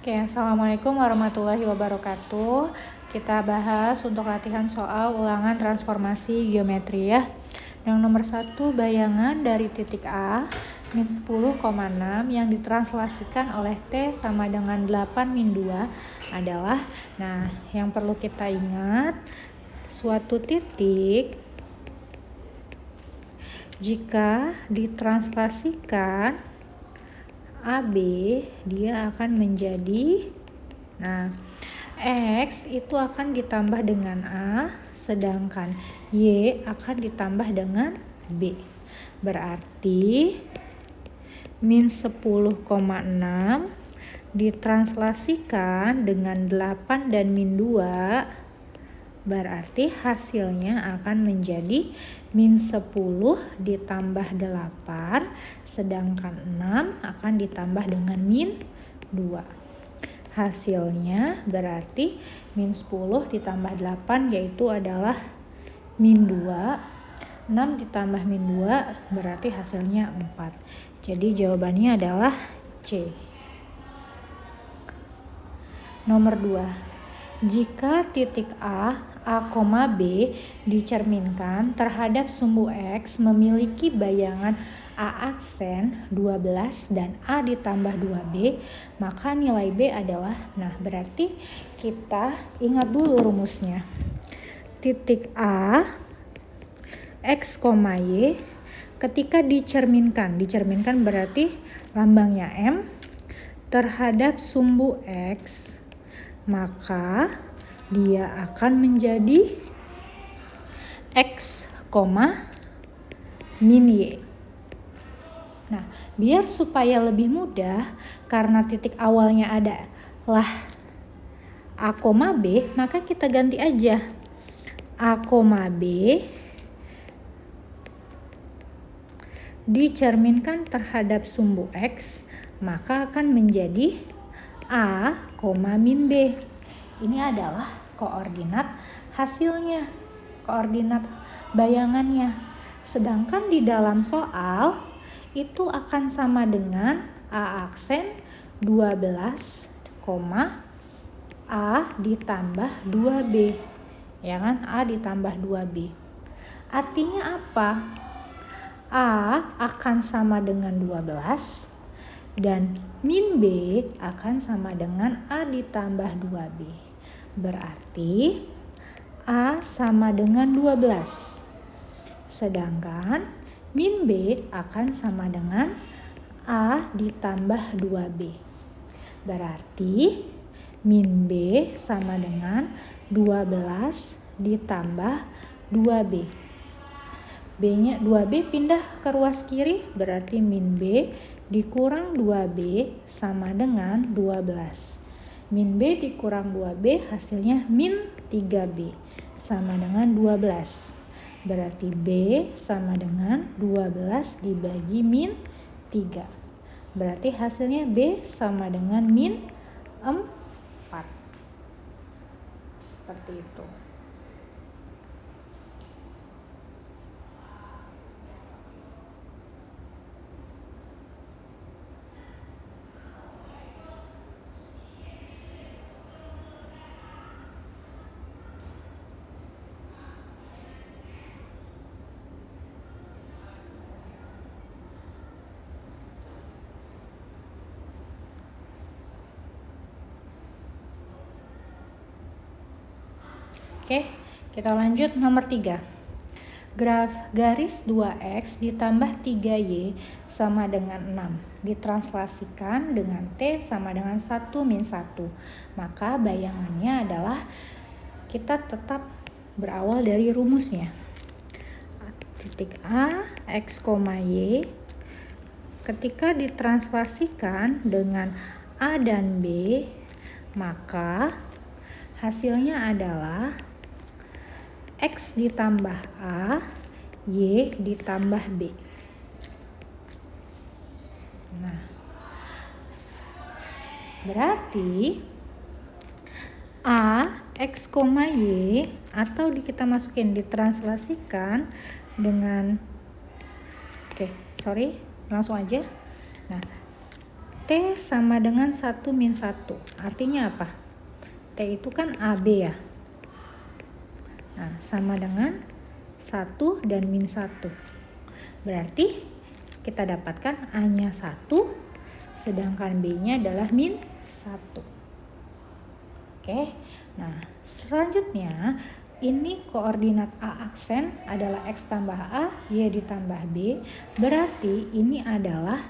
Oke, Assalamualaikum warahmatullahi wabarakatuh. Kita bahas untuk latihan soal ulangan transformasi geometri ya. Yang nomor 1, bayangan dari titik A min 10,6 yang ditranslasikan oleh T sama dengan 8 min 2 adalah, nah yang perlu kita ingat, suatu titik jika ditranslasikan AB, dia akan menjadi, nah X itu akan ditambah dengan A, sedangkan Y akan ditambah dengan B. Berarti min 10,6 ditranslasikan dengan 8 dan min 2, berarti hasilnya akan menjadi min 10 ditambah 8, sedangkan 6 akan ditambah dengan min 2. Hasilnya berarti min 10 ditambah 8 yaitu adalah min 2. 6 ditambah min 2 berarti hasilnya 4. Jadi jawabannya adalah C. Nomor 2. Jika titik A, B dicerminkan terhadap sumbu X memiliki bayangan A aksen 12 dan A ditambah 2B, maka nilai B adalah, nah berarti kita ingat dulu rumusnya. Titik A, X, Y ketika dicerminkan berarti lambangnya M terhadap sumbu X, maka dia akan menjadi X, min Y. Nah, biar supaya lebih mudah, karena titik awalnya adalah A, B, maka kita ganti aja A, B dicerminkan terhadap sumbu X, maka akan menjadi A, min B. Ini adalah koordinat hasilnya, koordinat bayangannya. Sedangkan di dalam soal itu akan sama dengan A aksen 12, A ditambah 2B. Ya kan? A ditambah 2B. Artinya apa? A akan sama dengan 12 dan min B akan sama dengan A ditambah 2B. Berarti A sama dengan 12. Sedangkan min B akan sama dengan A ditambah 2B. Berarti min B sama dengan 12 ditambah 2B. B-nya 2B pindah ke ruas kiri, berarti min B dikurang 2B sama dengan 12. Min B dikurang 2B hasilnya min 3B sama dengan 12. Berarti B sama dengan 12 dibagi min 3. Berarti hasilnya B sama dengan min 4. Seperti itu. Oke, kita lanjut nomor 3. Graf garis 2X ditambah 3Y sama dengan 6 ditranslasikan dengan T sama dengan 1 min 1. Maka bayangannya adalah kita tetap berawal dari rumusnya. Titik A, X, Y ketika ditranslasikan dengan A dan B, maka hasilnya adalah X ditambah A, Y ditambah B. Nah, berarti A, X, Y atau kita masukin ditranslasikan dengan langsung aja. Nah, T sama dengan 1 min 1. Artinya apa? T itu kan AB ya. Nah, sama dengan 1 dan min 1. Berarti kita dapatkan A-nya 1, sedangkan B-nya adalah min 1. Oke, nah selanjutnya ini koordinat A aksen adalah X tambah A, Y ditambah B. Berarti ini adalah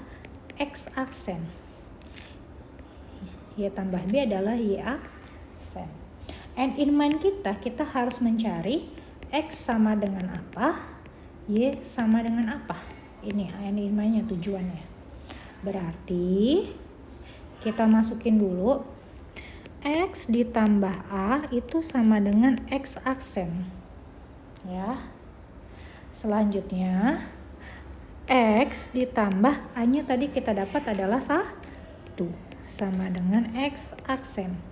X aksen. Y tambah B adalah Y aksen. And in mind kita harus mencari X sama dengan apa, Y sama dengan apa. Ini and in mind-nya tujuannya. Berarti kita masukin dulu X ditambah A itu sama dengan X aksen. Ya. Selanjutnya X ditambah A-nya tadi kita dapat adalah 1 sama dengan X aksen.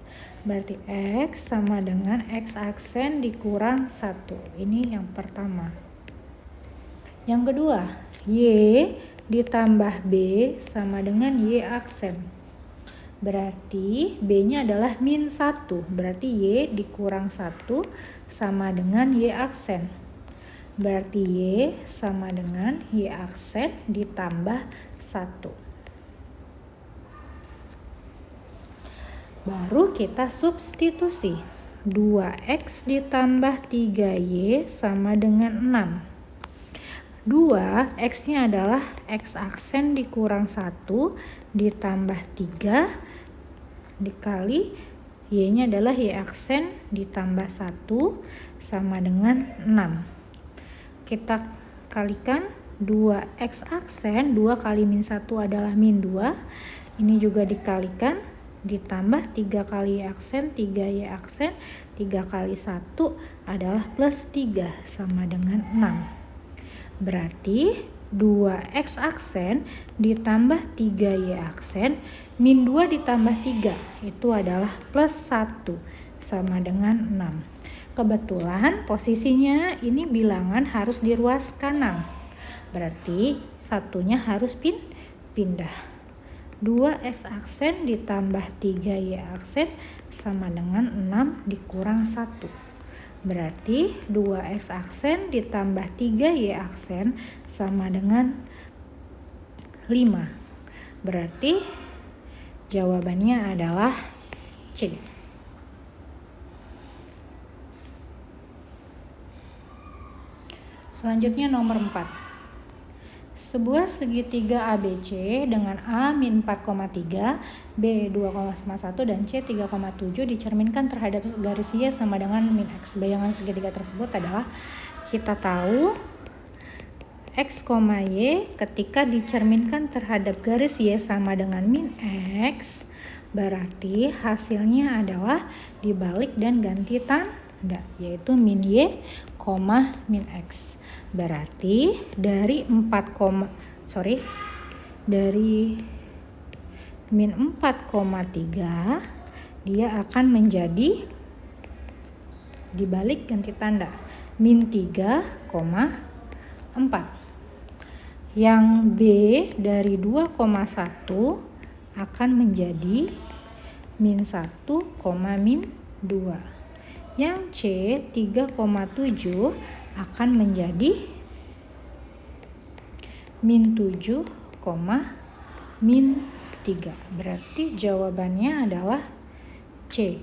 Berarti X sama dengan X aksen dikurang 1. Ini yang pertama. Yang kedua, Y ditambah B sama dengan Y aksen. Berarti B-nya adalah min 1. Berarti Y dikurang 1 sama dengan Y aksen. Berarti Y sama dengan Y aksen ditambah 1. Baru kita substitusi. 2X ditambah 3Y sama dengan 6. 2, X-nya adalah X aksen dikurang 1 ditambah 3 dikali Y-nya adalah Y aksen ditambah 1 sama dengan 6. Kita kalikan 2X aksen, 2 kali min 1 adalah min 2. Ini juga dikalikan ditambah 3 kali Y aksen, 3Y aksen, 3 kali 1 adalah plus 3 sama dengan 6. Berarti 2X aksen ditambah 3Y aksen min 2 ditambah 3 itu adalah plus 1 sama dengan 6. Kebetulan posisinya ini bilangan harus di ruas kanan. Berarti satunya harus pindah. 2X aksen ditambah 3Y aksen sama dengan 6 dikurang 1. Berarti 2X aksen ditambah 3Y aksen sama dengan 5. Berarti jawabannya adalah C. Selanjutnya nomor 4. Sebuah segitiga ABC dengan A min 4,3, B 2,1 dan C 3,7 dicerminkan terhadap garis Y sama dengan min X. Bayangan segitiga tersebut adalah kita tahu X, Y ketika dicerminkan terhadap garis Y sama dengan min X, berarti hasilnya adalah dibalik dan ganti tanda, yaitu min Y, min X. Berarti dari dari min 4,3 dia akan menjadi dibalik ganti tanda min 3,4. Yang B dari 2,1 akan menjadi min 1, min 2. Yang C 3,7 akan menjadi min 7, min 3. Berarti jawabannya adalah C.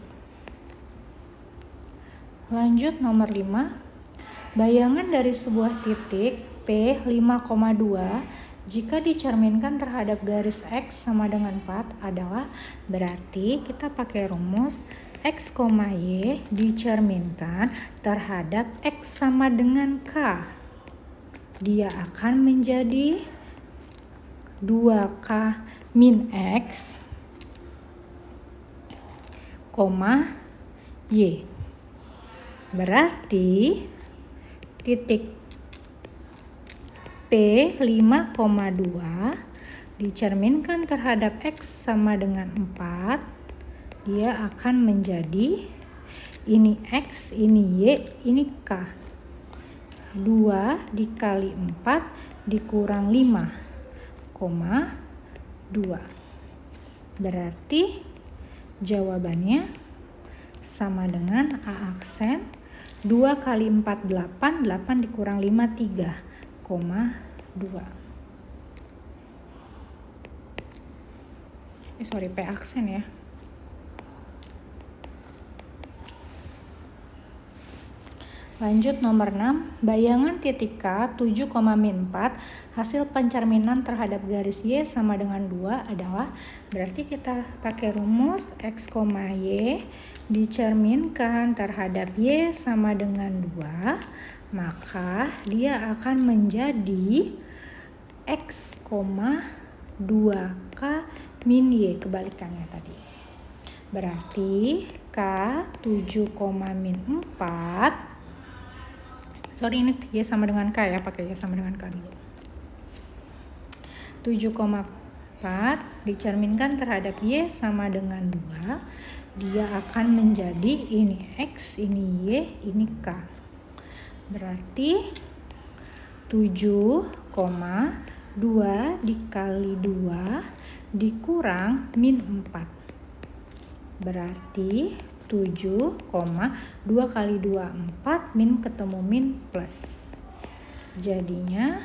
Lanjut nomor 5. Bayangan dari sebuah titik P 5,2 jika dicerminkan terhadap garis X sama dengan 4 adalah, berarti kita pakai rumus X, Y dicerminkan terhadap X sama dengan K. Dia akan menjadi 2K min X, Y. Berarti titik P 5,2 dicerminkan terhadap X sama dengan 4, dia akan menjadi ini X, ini Y, ini K. 2 dikali 4 dikurang 5,2. Berarti jawabannya sama dengan A aksen 2 kali 4 8, 8 dikurang 5 3,2. P aksen ya. Lanjut nomor 6, bayangan titik K 7, min 4 hasil pencerminan terhadap garis Y sama dengan 2 adalah, berarti kita pakai rumus X, Y dicerminkan terhadap Y sama dengan 2, maka dia akan menjadi X, 2K min Y, kebalikannya tadi. Berarti K 7, min 4, sorry ini Y sama dengan K ya, pakai Y sama dengan K dulu. 7,4 dicerminkan terhadap Y sama dengan 2, dia akan menjadi ini X, ini Y, ini K. Berarti 7,2 dikali 2 dikurang min 4. Berarti 7,2 kali 2 4, min ketemu min plus. Jadinya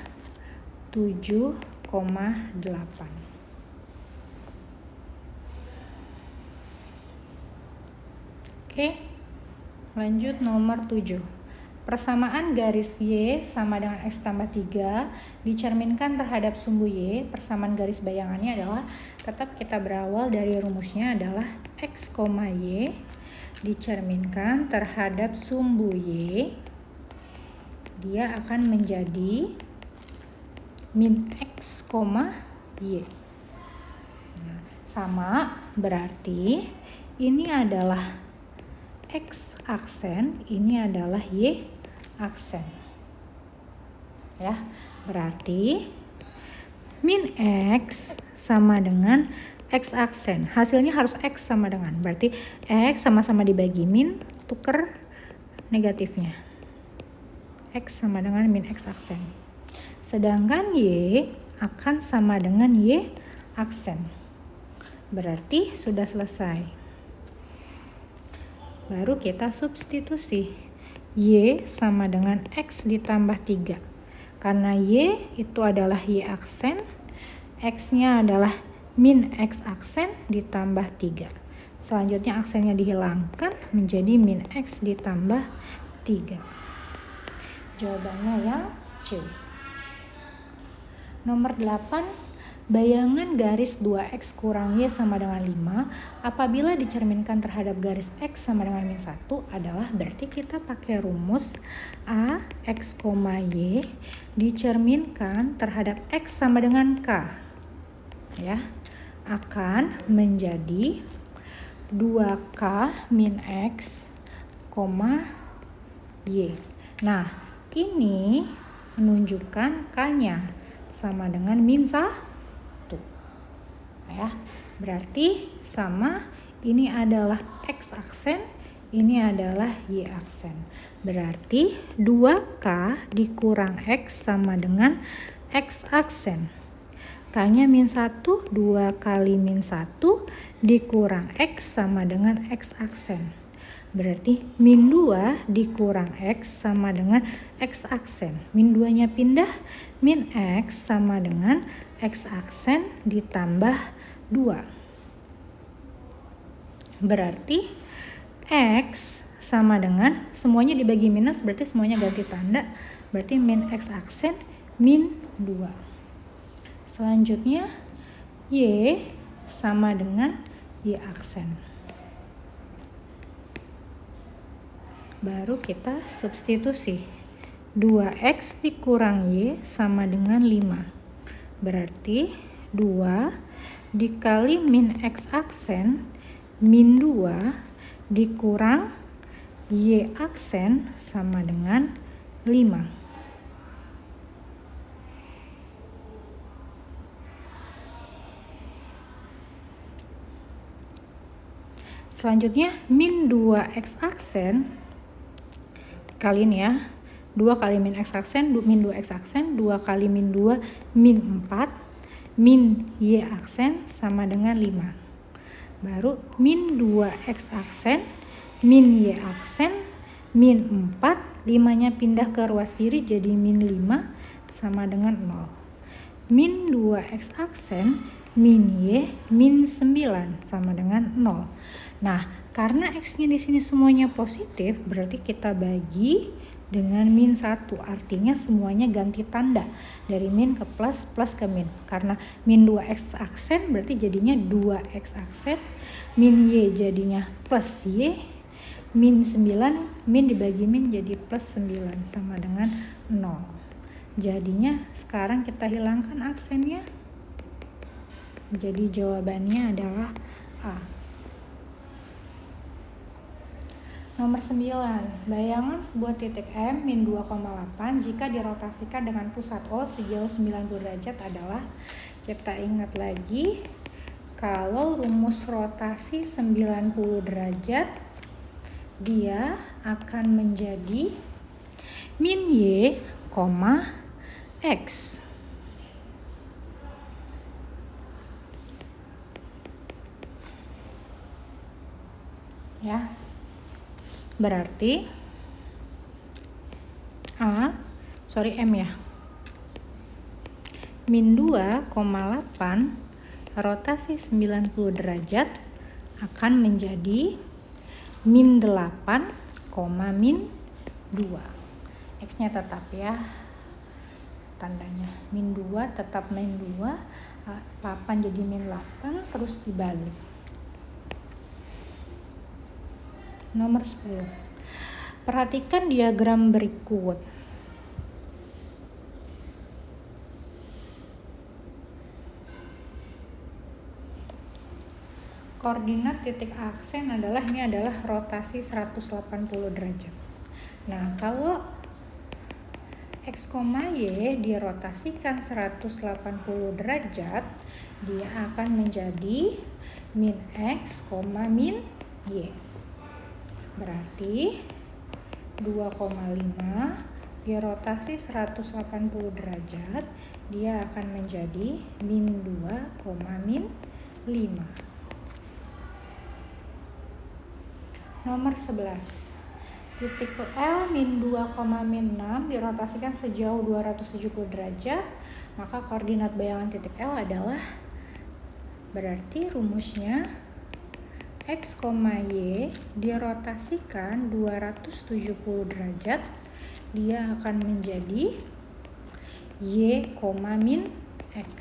7,8. Oke. Lanjut nomor 7. Persamaan garis Y sama dengan X tambah 3 dicerminkan terhadap sumbu Y. Persamaan garis bayangannya adalah, tetap kita berawal dari rumusnya adalah X, Y dicerminkan terhadap sumbu Y. Dia akan menjadi min X, Y. Nah, sama, berarti ini adalah X aksen, ini adalah Y aksen. Ya, berarti min X sama dengan X aksen. Hasilnya harus X sama dengan, berarti X sama-sama dibagi min, tuker negatifnya. X sama dengan min X aksen. Sedangkan Y akan sama dengan Y aksen. Berarti sudah selesai. Baru kita substitusi. Y sama dengan X ditambah 3. Karena Y itu adalah Y aksen, X-nya adalah min X aksen ditambah 3. Selanjutnya aksennya dihilangkan menjadi min X ditambah 3. Jawabannya yang C. Nomor 8. Bayangan garis 2X kurang Y sama dengan 5 apabila dicerminkan terhadap garis X sama dengan min 1 adalah, berarti kita pakai rumus A, X, Y dicerminkan terhadap X sama dengan K. Ya, akan menjadi 2K min X, Y. Nah, ini menunjukkan K-nya sama dengan min 1. Ya, berarti sama, ini adalah X aksen, ini adalah Y aksen. Berarti 2K dikurang X sama dengan X aksen. K-nya min 1, 2 kali min 1 dikurang X sama dengan X aksen. Berarti min 2 dikurang X sama dengan X aksen. Min 2-nya pindah, min X sama dengan X aksen ditambah 2. Berarti X sama dengan, semuanya dibagi minus, berarti semuanya ganti tanda. Berarti min X aksen min 2. Selanjutnya Y sama dengan Y aksen. Baru kita substitusi. 2X dikurang Y sama dengan 5. Berarti 2 dikali min X aksen min 2 dikurang Y aksen sama dengan 5. Selanjutnya min 2X aksen dikaliin ya. 2 kali min X aksen, min 2X aksen, 2 kali min 2 min 4, min Y aksen sama dengan 5. baru min 2x aksen, min y aksen, min 4, 5-nya pindah ke ruas kiri jadi min 5 sama dengan 0. Min 2x aksen, min y, min 9 sama dengan 0. Nah, karena x-nya di sini semuanya positif, berarti kita bagi dengan min 1, artinya semuanya ganti tanda dari min ke plus, plus ke min. Karena min 2x aksen berarti jadinya 2x aksen, min y jadinya plus y, min 9, min dibagi min jadi plus 9 sama dengan 0. Jadinya sekarang kita hilangkan aksennya, jadi jawabannya adalah A. Nomor 9, bayangan sebuah titik M min 2,8 jika dirotasikan dengan pusat O sejauh 90 derajat adalah, kita ingat lagi, kalau rumus rotasi 90 derajat, dia akan menjadi min Y, X. Ya. Berarti M ya. Min 2,8 rotasi 90 derajat akan menjadi min 8, min 2. X-nya tetap ya. Tandanya min 2 tetap min 2, 8 jadi min 8 terus dibalik. Nomor 10. Perhatikan diagram berikut. Koordinat titik aksen adalah rotasi 180 derajat. Nah, kalau X, Y dirotasikan 180 derajat, dia akan menjadi min X, min Y. Berarti 2,5 dirotasi 180 derajat, dia akan menjadi min 2, min 5. Nomor 11. Titik L min 2, min 6 dirotasikan sejauh 270 derajat, maka koordinat bayangan titik L adalah, berarti rumusnya X, Y dirotasikan 270 derajat, dia akan menjadi Y, min X.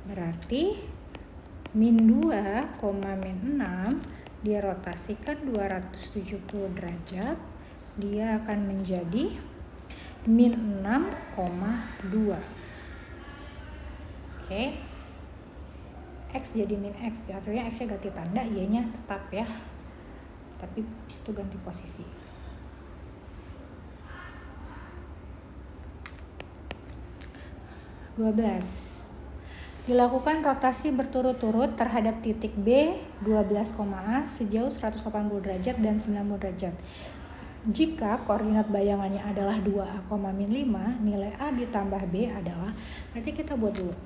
Berarti min 2, min 6 dirotasikan 270 derajat, dia akan menjadi min 6,2. Oke. X jadi min X, artinya X-nya ganti tanda, Y-nya tetap ya, tapi itu ganti posisi. Dilakukan rotasi berturut-turut terhadap titik B 12,A sejauh 180 derajat dan 90 derajat. Jika koordinat bayangannya adalah 2A, min 5, nilai A ditambah B adalah, berarti kita buat dulu.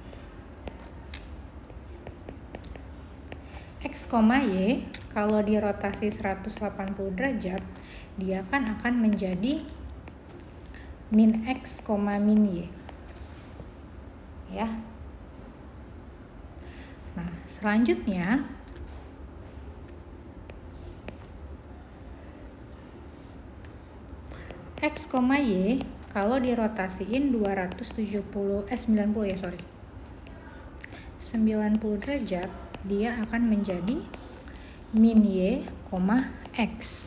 X, Y kalau dirotasi 180 derajat, dia akan menjadi min X, min Y. Ya. Nah, selanjutnya X, Y kalau dirotasiin 90 derajat, dia akan menjadi min Y, X.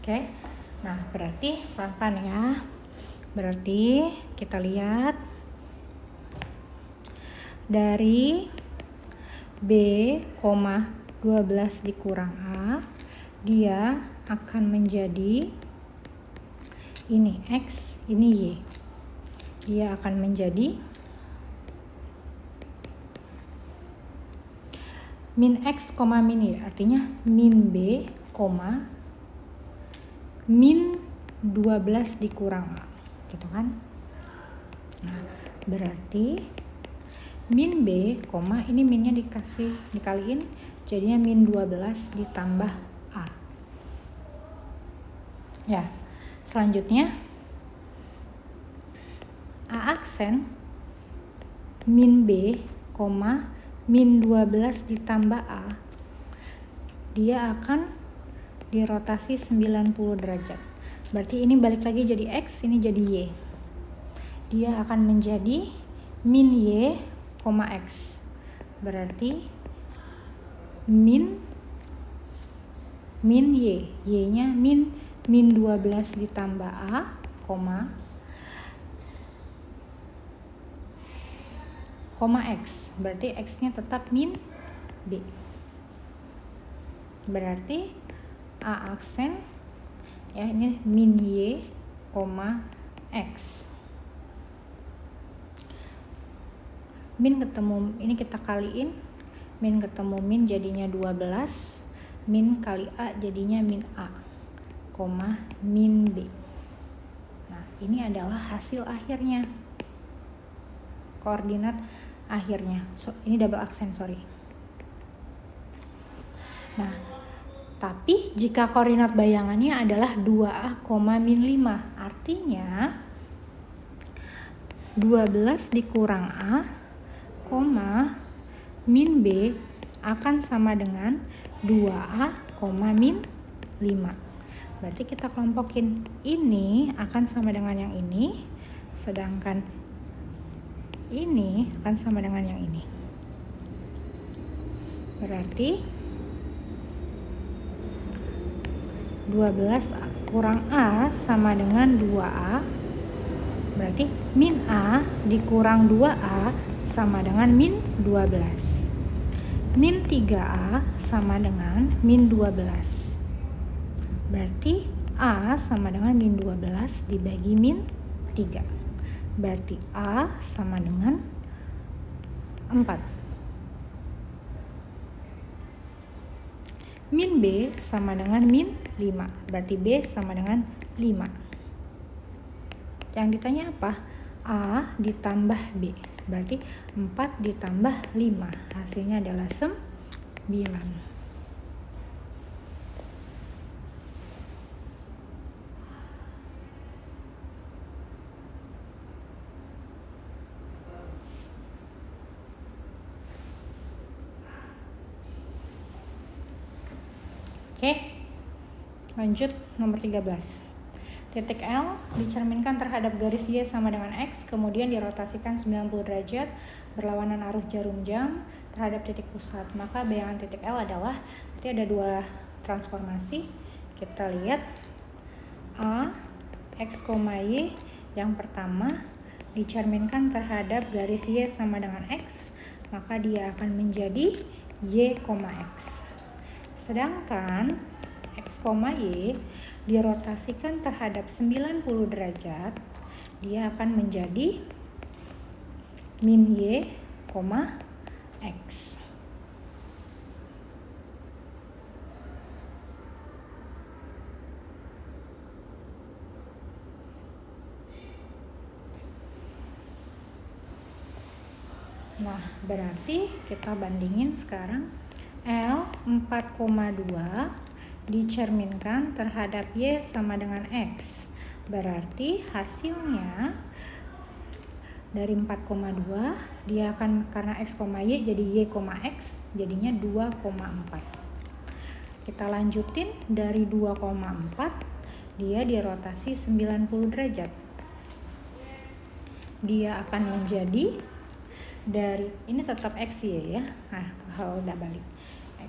Oke, nah berarti pelan-pelan ya. Berarti kita lihat dari B, 12 dikurang A, dia akan menjadi ini X, ini Y. Dia akan menjadi min X, min Y, artinya min B, min 12 dikurang A, gitu kan? Nah, berarti min B, ini minnya dikaliin, jadinya min 12 ditambah A. Ya, selanjutnya A aksen min B, min 12 ditambah A, dia akan dirotasi 90 derajat. Berarti ini balik lagi jadi X, ini jadi Y. Dia akan menjadi min Y, X. Berarti min Y. Y-nya min 12 ditambah A, X. Berarti X-nya tetap min B. Berarti A aksen ya ini min Y, X. Min ketemu ini kita kaliin, min ketemu min jadinya 12, min kali A jadinya min A, min B. Nah, ini adalah hasil akhirnya, koordinat akhirnya. Ini double aksen, sorry. Nah, tapi jika koordinat bayangannya adalah 2A, min 5, artinya 12 dikurang A, min B akan sama dengan 2A, min 5. Berarti kita kelompokin, ini akan sama dengan yang ini, sedangkan ini akan sama dengan yang ini. Berarti 12 kurang A sama dengan 2A. Berarti min A dikurang 2A sama dengan min 12. Min 3A sama dengan min 12. Berarti A sama dengan min 12 dibagi min 3. Berarti A sama dengan 4. Min B sama dengan min 5. Berarti B sama dengan 5. Yang ditanya apa? A ditambah B. Berarti 4 ditambah 5. Hasilnya adalah 9. Oke, lanjut nomor 13. Titik L dicerminkan terhadap garis Y sama dengan X, kemudian dirotasikan 90 derajat berlawanan arus jarum jam terhadap titik pusat. Maka bayangan titik L adalah, berarti ada dua transformasi. Kita lihat A, X, Y. Yang pertama dicerminkan terhadap garis Y sama dengan X, maka dia akan menjadi Y, X. Sedangkan X, Y dirotasikan terhadap 90 derajat, dia akan menjadi min Y, X. Nah, berarti kita bandingin sekarang L 4,2 dicerminkan terhadap Y sama dengan X. Berarti hasilnya dari 4,2 dia akan, karena X, Y jadi Y, X, jadinya 2,4. Kita lanjutin dari 2,4, dia dirotasi 90 derajat. Dia akan menjadi dari ini tetap XY ya. Nah, kalau udah balik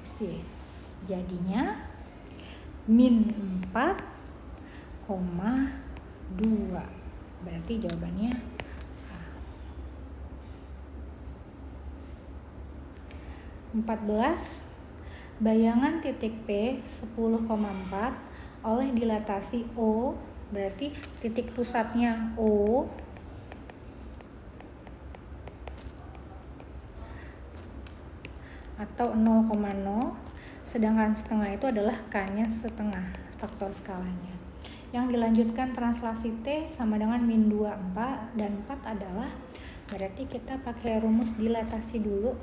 XY jadinya min 4,2. Berarti jawabannya A. 14. bayangan titik P 10,4 oleh dilatasi O, berarti titik pusatnya O atau 0,0, sedangkan setengah itu adalah K-nya setengah, faktor skalanya. Yang dilanjutkan translasi T sama dengan min 2, 4, dan 4 adalah, berarti kita pakai rumus dilatasi dulu.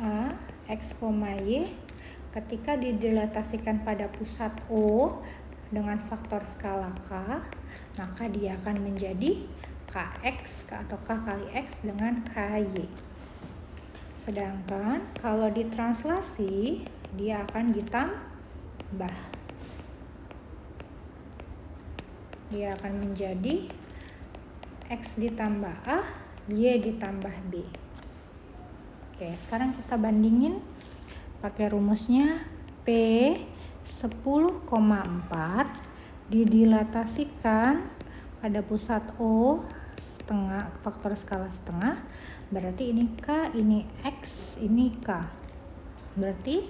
A, X, Y, ketika didilatasikan pada pusat O dengan faktor skala K, maka dia akan menjadi KX atau K kali X dengan KY. Sedangkan kalau ditranslasi, dia akan ditambah. Dia akan menjadi X ditambah A, Y ditambah B. Oke, sekarang kita bandingin pakai rumusnya. P 10,4 didilatasikan pada pusat O setengah, faktor skala setengah, berarti ini K, ini X, ini K. Berarti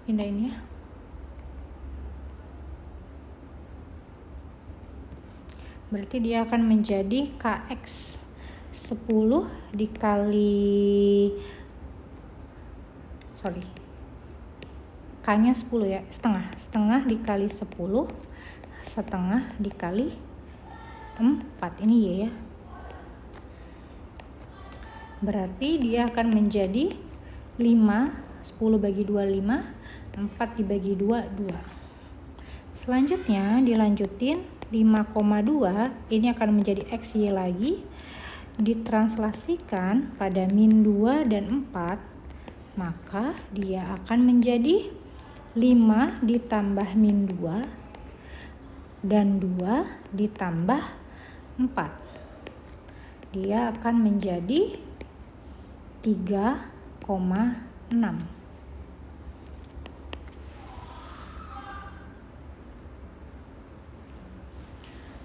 pindahin ya. Berarti dia akan menjadi KX 10 dikali K-nya 10 ya, setengah dikali 10, setengah dikali 4, ini Y ya. Berarti dia akan menjadi 5, 10 bagi 2 5, 4 dibagi 2 2. Selanjutnya dilanjutin 5,2, ini akan menjadi XY lagi, ditranslasikan pada min 2 dan 4, maka dia akan menjadi 5 ditambah min 2 dan 2 ditambah 4. Dia akan menjadi 3,6.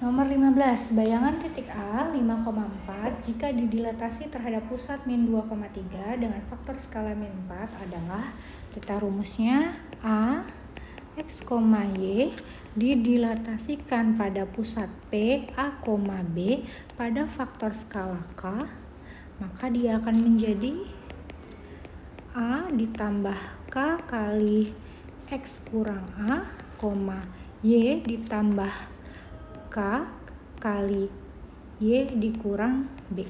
Nomor 15, bayangan titik A 5,4 jika didilatasi terhadap pusat min 2,3 dengan faktor skala min 4 adalah, kita rumusnya A, X, Y didilatasikan pada pusat P, A, B pada faktor skala K, maka dia akan menjadi A ditambah K kali X kurang A, Y ditambah K kali Y dikurang B.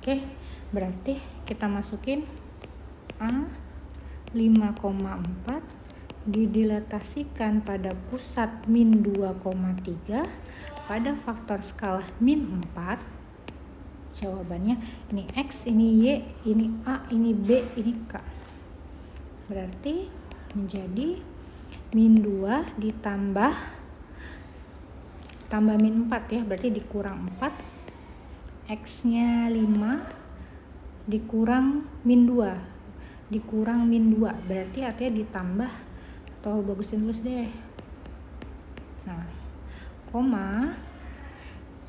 Oke, berarti kita masukin A 5,4 didilatasikan pada pusat min 2,3 pada faktor skala min 4. Jawabannya ini X, ini Y, ini A, ini B, ini K. Berarti menjadi min 2 ditambah min 4 ya, berarti dikurang 4, X-nya 5 dikurang min 2 dikurang min 2, berarti artinya ditambah, atau bagusin terus deh. Nah, koma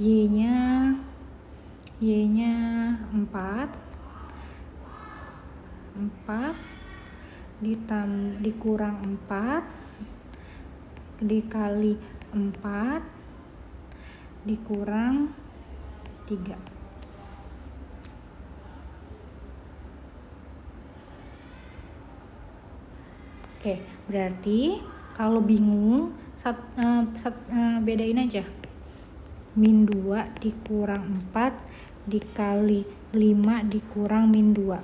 Y-nya 4 dikurang 4 dikali 4 dikurang 3. Oke, berarti kalau bingung bedain aja. Min 2 dikurang 4 dikali 5 dikurang min 2.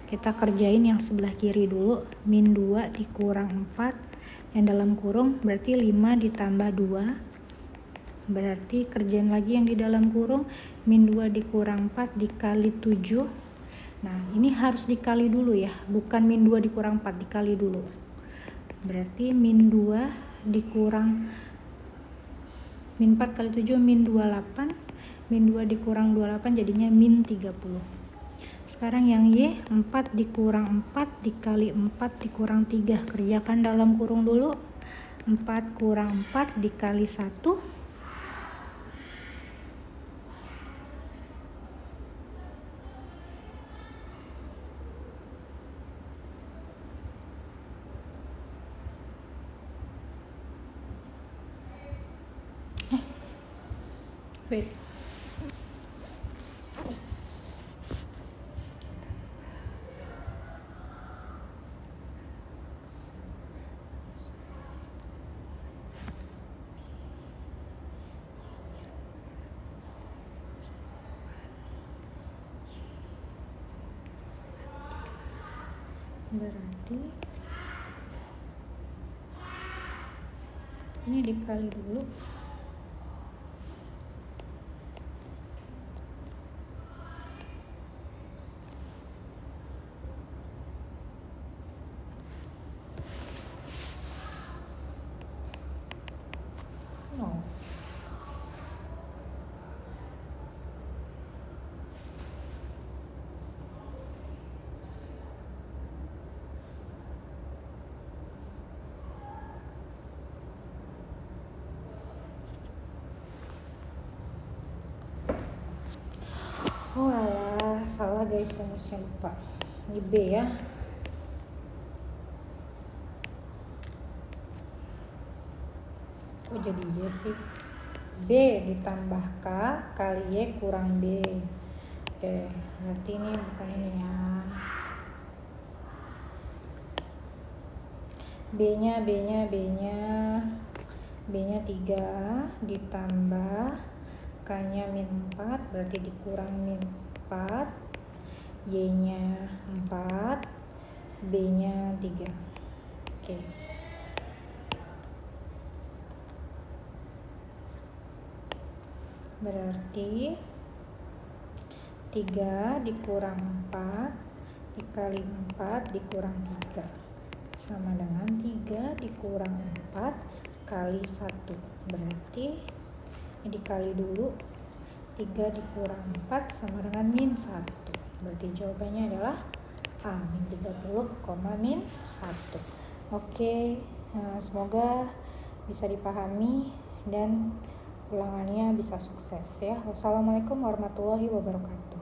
Kita kerjain yang sebelah kiri dulu. Min 2 dikurang 4 yang dalam kurung, berarti 5 ditambah 2, berarti kerjain lagi yang di dalam kurung. Min 2 dikurang 4 dikali 7. Nah, ini harus dikali dulu ya, bukan min 2 dikurang 4, dikali dulu. Berarti min 2 dikurang min 4 kali 7 min 28, min 2 dikurang 28 jadinya min 30. Sekarang yang Y, 4 dikurang 4 dikali 4 dikurang 3, kerjakan dalam kurung dulu. 4 kurang 4 dikali 1, Wait. Berarti ini dikali dulu. No. Oh alah, salah guys, rumusnya lupa. Ini B ya. Kok jadi Y sih? B ditambah K kali Y kurang B. Oke, berarti ini bukan ini ya. B-nya 3 ditambah K-nya min 4, berarti dikurang min 4, Y-nya 4, B-nya 3. Oke. Berarti 3 dikurang 4 dikali 4 dikurang 3 sama dengan 3 dikurang 4 kali 1. Berarti ini dikali dulu, 3 dikurang 4 sama dengan min 1. Berarti jawabannya adalah A, min 30, min 1. Oke, semoga bisa dipahami dan ulangannya bisa sukses ya. Wassalamualaikum warahmatullahi wabarakatuh.